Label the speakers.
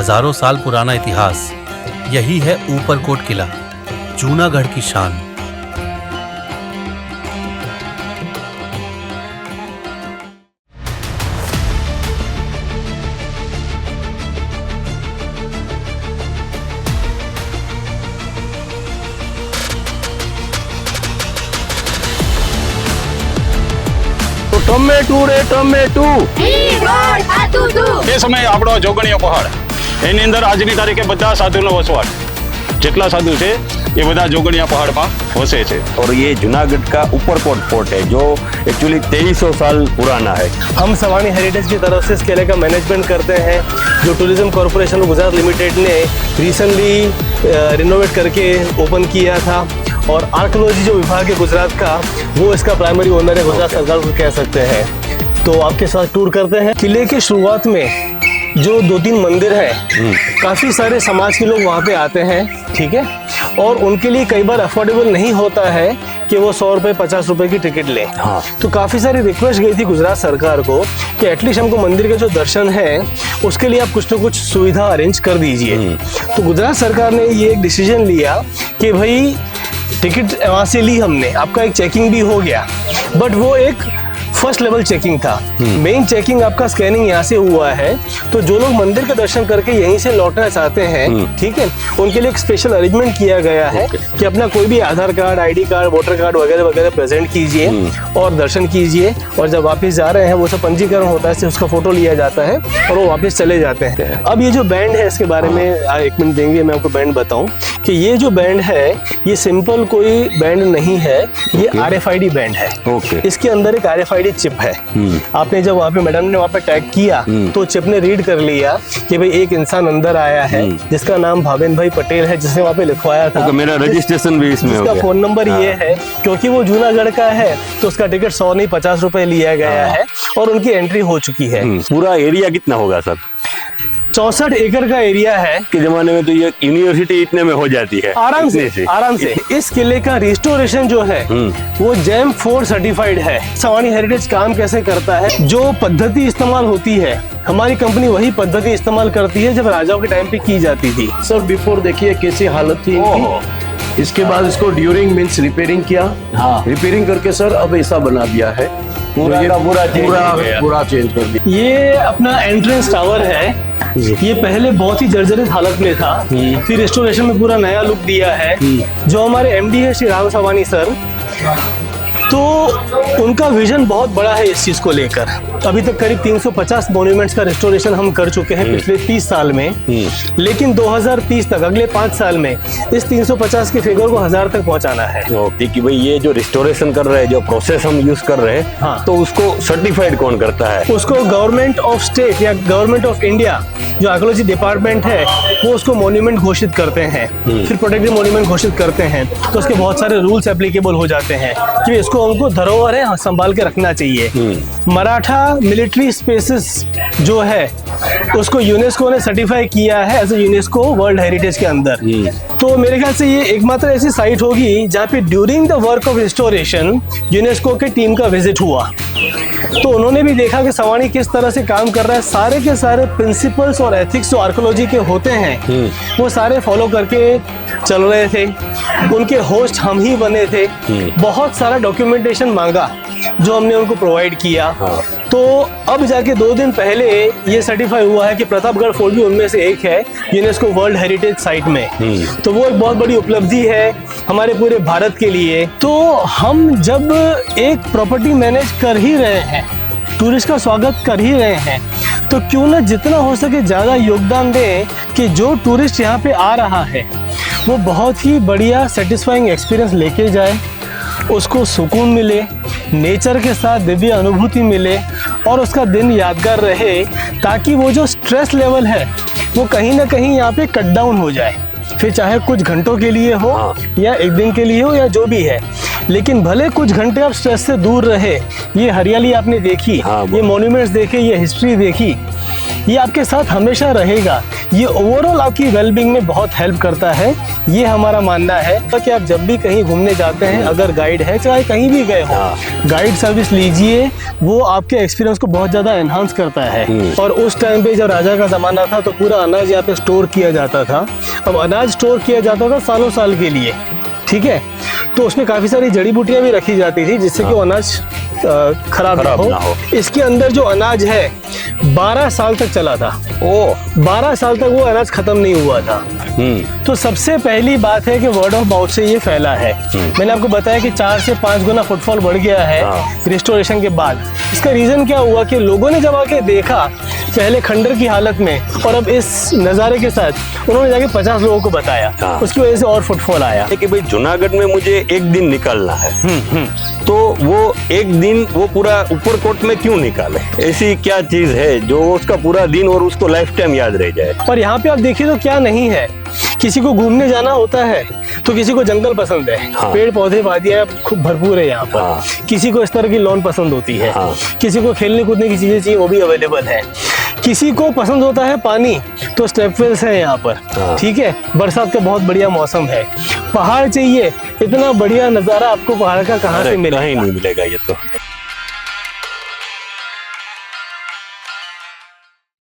Speaker 1: हजारों साल पुराना इतिहास, यही है ऊपरकोट किला, जूनागढ़ की शान।
Speaker 2: ટમેટું રે ટમેટું
Speaker 3: એ સમયે આપણો જોગણીયો પહાડ, એની અંદર આજની તારીખે બધા સાધુનો વસવાટ, જેટલા સાધુ છે એ બધા જોગણીયા પહાડમાં વસે છે।
Speaker 2: और ये जूनागढ़ का ऊपरकोट फोर्ट है जो एक्चुअली 2300 साल पुराना है।
Speaker 4: हम सवानी हेरिटेज की तरफ से इस किले का मैनेजमेंट करते हैं, जो टूरिज्म कॉरपोरेशन गुजरात लिमिटेड ने रिसेंटली रिनोवेट करके ओपन किया था। और आर्कियोलॉजी जो विभाग है गुजरात का, वो इसका प्राइमरी ओनर है, गुजरात सरकार को कह सकते हैं। तो आपके साथ टूर करते हैं। किले के शुरुआत में जो 2-3 मंदिर हैं, काफ़ी सारे समाज के लोग वहाँ पे आते हैं, ठीक है। और उनके लिए कई बार अफोर्डेबल नहीं होता है कि वो 100 रुपये 50 रुपये की टिकट लें।
Speaker 2: हाँ।
Speaker 4: तो काफ़ी सारी रिक्वेस्ट गई थी गुजरात सरकार को कि एटलीस्ट हमको मंदिर के जो दर्शन है उसके लिए आप कुछ ना कुछ सुविधा अरेंज कर दीजिए। तो गुजरात सरकार ने ये एक डिसीजन लिया कि भाई टिकट वहाँ से ली हमने, आपका एक चेकिंग भी हो गया, बट वो एक फर्स्ट लेवल चेकिंग था। मेन चेकिंग आपका स्कैनिंग यहाँ से हुआ है। तो जो लोग मंदिर के दर्शन करके यहीं से लौटना चाहते हैं, ठीक है, उनके लिए एक स्पेशल अरेंजमेंट किया गया है कि अपना कोई भी Aadhaar card, ID card, voter card वगैरह वगैरह प्रेजेंट कीजिए और दर्शन कीजिए। और जब वापस जा रहे हैं वो सब पंजीकरण होता है, उसका फोटो लिया जाता है और वो वापस चले जाते हैं। अब ये जो बैंड है इसके बारे में 1 मिनट देंगे, मैं आपको बैंड बताऊं कि ये जो बैंड है ये सिंपल कोई बैंड नहीं है, ये RFID बैंड है। इसके अंदर एक RFID चिप है। आपने जब वहाँ पे मैडम ने वहाँ पे टैग किया तो चिप ने रीड कर लिया कि भाई एक इंसान अंदर आया है जिसका नाम भावेन भाई पटेल है, जिसने वहाँ पे लिखवाया था।
Speaker 2: तो मेरा रजिस्ट्रेशन भी इसमें हो
Speaker 4: गया।
Speaker 2: गया।
Speaker 4: फोन नंबर ये है, क्योंकि वो जूनागढ़ का है तो उसका टिकट 100 नहीं 50 रुपए लिया गया है और उनकी एंट्री हो चुकी है।
Speaker 2: पूरा एरिया कितना होगा सर?
Speaker 4: 64 एकड़ का एरिया है।
Speaker 2: के जमाने में तो ये यूनिवर्सिटी इतने में हो जाती है
Speaker 4: आराम से। इस किले का रिस्टोरेशन जो है वो जैम 4 सर्टिफाइड है। सवानी हेरिटेज काम कैसे करता है, जो पद्धति इस्तेमाल होती है हमारी कंपनी वही पद्धति इस्तेमाल करती है जब राजाओं के टाइम पे की जाती थी।
Speaker 5: सर बिफोर देखिए कैसी हालत थी इनकी। इसके बाद इसको ड्यूरिंग मीन्स रिपेयरिंग किया। हाँ। रिपेयरिंग करके सर अब ऐसा बना दिया है, पूरा चेंज कर दिया।
Speaker 4: ये अपना एंट्रेंस टावर है। ये पहले बहुत ही जर्जरित हालत में था, फिर रेस्टोरेशन में पूरा नया लुक दिया है। जो हमारे MD है श्री राम सवानी सर, तो उनका विजन बहुत बड़ा है इस चीज़ को लेकर। अभी तक करीब 350 मॉन्यूमेंट्स का रेस्टोरेशन हम कर चुके हैं पिछले 30 साल में, लेकिन 2030 तक अगले 5 साल में इस 350 के फिगर को 1000 तक पहुंचाना है।
Speaker 2: कि भाई ये जो रेस्टोरेशन कर रहे हैं, जो प्रोसेस हम यूज कर रहे हैं,
Speaker 4: हाँ।
Speaker 2: तो उसको सर्टिफाइड कौन करता है?
Speaker 4: उसको गवर्नमेंट ऑफ स्टेट या गवर्नमेंट ऑफ इंडिया जो आर्कियोलॉजी डिपार्टमेंट है वो उसको मॉन्यूमेंट घोषित करते हैं, फिर प्रोटेक्टेड मॉन्यूमेंट घोषित करते हैं। तो उसके बहुत सारे रूल्स एप्लीकेबल हो जाते हैं कि इसको उनको धरोहर है संभाल के रखना चाहिए। मराठा मिलिट्री स्पेसेस जो है उसको यूनेस्को ने सर्टिफाई किया है as a UNESCO World Heritage के अंदर। तो मेरे ख्याल से ये एकमात्र ऐसी साइट होगी जहाँ पे during the work of restoration UNESCO के टीम का विजिट हुआ। तो उन्होंने भी देखा कि सवानी किस तरह से काम कर रहा है। सारे के सारे प्रिंसिपल्स और एथिक्स जो आर्कियोलॉजी के होते हैं वो सारे फॉलो करके चल रहे थे। उनके होस्ट हम ही बने थे। बहुत सारा डॉक्यूमेंटेशन मांगा जो हमने उनको प्रोवाइड किया। तो अब जाके 2 दिन पहले ये सर्टिफाई हुआ है कि प्रतापगढ़ फोर्ट भी उनमें से एक है यूनेस्को वर्ल्ड हेरिटेज साइट में। तो वो एक बहुत बड़ी उपलब्धि है हमारे पूरे भारत के लिए। तो हम जब एक प्रॉपर्टी मैनेज कर ही रहे हैं, टूरिस्ट का स्वागत कर ही रहे हैं, तो क्यों ना जितना हो सके ज़्यादा योगदान दें कि जो टूरिस्ट यहाँ पे आ रहा है वो बहुत ही बढ़िया सेटिस्फाइंग एक्सपीरियंस लेके जाए, उसको सुकून मिले, नेचर के साथ दिव्य अनुभूति मिले और उसका दिन यादगार रहे, ताकि वो जो स्ट्रेस लेवल है वो कहीं ना कहीं यहाँ पे कट डाउन हो जाए। फिर चाहे कुछ घंटों के लिए हो या एक दिन के लिए हो या जो भी है, लेकिन भले कुछ घंटे आप स्ट्रेस से दूर रहे। ये हरियाली आपने देखी, ये मॉन्यूमेंट्स देखे, ये हिस्ट्री देखी, ये आपके साथ हमेशा रहेगा। ये ओवरऑल आपकी वेलबींग में बहुत हेल्प करता है, ये हमारा मानना है। कि आप जब भी कहीं घूमने जाते हैं, अगर गाइड है, चाहे कहीं भी गए हो, गाइड सर्विस लीजिए, वो आपके एक्सपीरियंस को बहुत ज़्यादा एनहांस करता है। और उस टाइम पे जब राजा का ज़माना था तो पूरा अनाज यहाँ पे स्टोर किया जाता था। अब अनाज स्टोर किया जाता था सालों साल के लिए, ठीक है, तो उसमें काफ़ी सारी जड़ी बूटियाँ भी रखी जाती थी जिससे कि वो अनाज खराब ना हो। इसके अंदर जो अनाज है 12 साल तक चला था। 12 साल तक वो अनाज खत्म नहीं हुआ था। तो सबसे पहली बात है कि वर्ड ऑफ माउथ से ये फैला है। मैंने आपको बताया कि 4 से 5 गुना फुटफॉल बढ़ गया है रिस्टोरेशन के बाद। इसका रीजन क्या हुआ कि लोगों ने जब आके देखा पहले खंडर की हालत में और अब इस नज़ारे के साथ, उन्होंने जाके 50 लोगों को बताया, उसकी वजह से और फुटफॉल आया
Speaker 2: कि भाई जूनागढ़ में मुझे एक दिन निकालना है। तो वो एक दिन वो पूरा ऊपरकोट में क्यों निकाले? ऐसी क्या चीज है जो उसका पूरा दिन और उसको लाइफ टाइम याद रह जाए?
Speaker 4: और यहाँ पे आप देखिए तो क्या नहीं है, किसी को घूमने जाना होता है तो किसी को जंगल पसंद है, पेड़ पौधे वादियाँ खूब भरपूर है यहाँ पर। किसी को इस तरह की लॉन पसंद होती है, किसी को खेलने कूदने की चीजें चाहिए, वो भी अवेलेबल है। किसी को पसंद होता है पानी, तो स्टेपवेल्स है यहाँ पर, ठीक है। बरसात का बहुत बढ़िया मौसम है। पहाड़ चाहिए, इतना बढ़िया नज़ारा आपको पहाड़ का कहाँ से मिलेगा?
Speaker 2: कहीं नहीं मिलेगा ये तो।